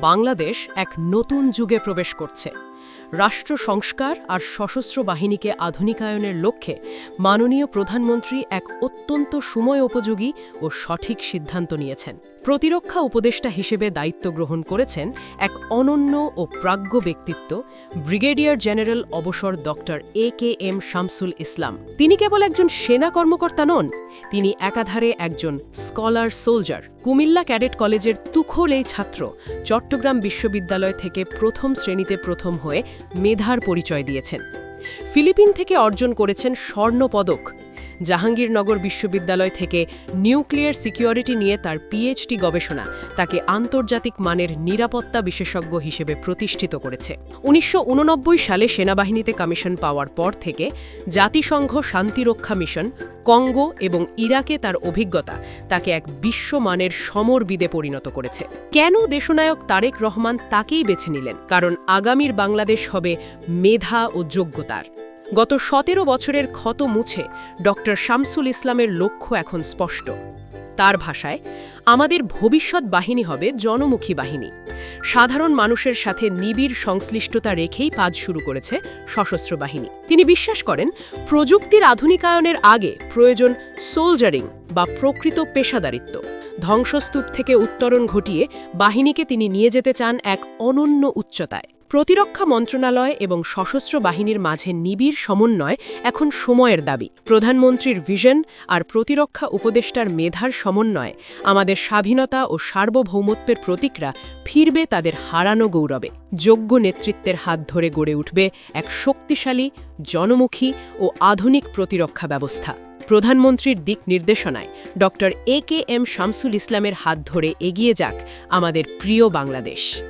বাংলাদেশ এক নতুন যুগে প্রবেশ করছে। রাষ্ট্র সংস্কার আর সশস্ত্র বাহিনীকে আধুনিকায়নের লক্ষ্যে মাননীয় প্রধানমন্ত্রী এক অত্যন্ত সময়োপযোগী ও সঠিক সিদ্ধান্ত নিয়েছেন। প্রতিরক্ষা উপদেষ্টা হিসেবে দায়িত্ব গ্রহণ করেছেন এক অনন্য ও প্রাজ্ঞ ব্যক্তিত্ব, ব্রিগেডিয়ার জেনারেল অবসর ডক্টর AKM শামসুল ইসলাম। তিনি কেবল একজন সেনা কর্মকর্তা নন, তিনি একাধারে একজন স্কলার সোলজার। কুমিল্লা ক্যাডেট কলেজের তুখোল এই ছাত্র চট্টগ্রাম বিশ্ববিদ্যালয় থেকে প্রথম শ্রেণীতে প্রথম হয়ে মেধার পরিচয় দিয়েছেন। ফিলিপিন থেকে অর্জন করেছেন স্বর্ণপদক। জাহাঙ্গীরনগর বিশ্ববিদ্যালয় থেকে নিউক্লিয়ার সিকিউরিটি নিয়ে তার PhD গবেষণা তাকে আন্তর্জাতিক মানের নিরাপত্তা বিশেষজ্ঞ হিসেবে প্রতিষ্ঠিত করেছে। 1989 সালে সেনাবাহিনীতে কমিশন পাওয়ার পর থেকে জাতিসংঘ শান্তিরক্ষা মিশন, কঙ্গো এবং ইরাকে তার অভিজ্ঞতা তাকে এক বিশ্বমানের সমরবিদে পরিণত করেছে। কেন দেশনায়ক তারেক রহমান তাকেই বেছে নিলেন? কারণ আগামীর বাংলাদেশ হবে মেধা ও যোগ্যতার। গত 17 বছরের ক্ষত মুছে ডক্টর শামসুল ইসলামের লক্ষ্য এখন স্পষ্ট। তার ভাষায়, আমাদের ভবিষ্যৎ বাহিনী হবে জনমুখী বাহিনী। সাধারণ মানুষের সাথে নিবিড় সংশ্লিষ্টতা রেখেই কাজ শুরু করেছে সশস্ত্র বাহিনী। তিনি বিশ্বাস করেন, প্রযুক্তির আধুনিকায়নের আগে প্রয়োজন সোলজারিং বা প্রকৃত পেশাদারিত্ব। ধ্বংসস্তূপ থেকে উত্তরণ ঘটিয়ে বাহিনীকে তিনি নিয়ে যেতে চান এক অনন্য উচ্চতায়। প্রতিরক্ষা মন্ত্রণালয় এবং সশস্ত্র বাহিনীর মাঝে নিবিড় সমন্বয় এখন সময়ের দাবি। প্রধানমন্ত্রীর ভিশন আর প্রতিরক্ষা উপদেষ্টার মেধার সমন্বয়ে আমাদের স্বাধীনতা ও সার্বভৌমত্বের প্রতীকরা ফিরবে তাদের হারানো গৌরবে। যোগ্য নেতৃত্বের হাত ধরে গড়ে উঠবে এক শক্তিশালী, জনমুখী ও আধুনিক প্রতিরক্ষা ব্যবস্থা। প্রধানমন্ত্রীর দিক নির্দেশনায় ডক্টর AKM শামসুল ইসলামের হাত ধরে এগিয়ে যাক আমাদের প্রিয় বাংলাদেশ।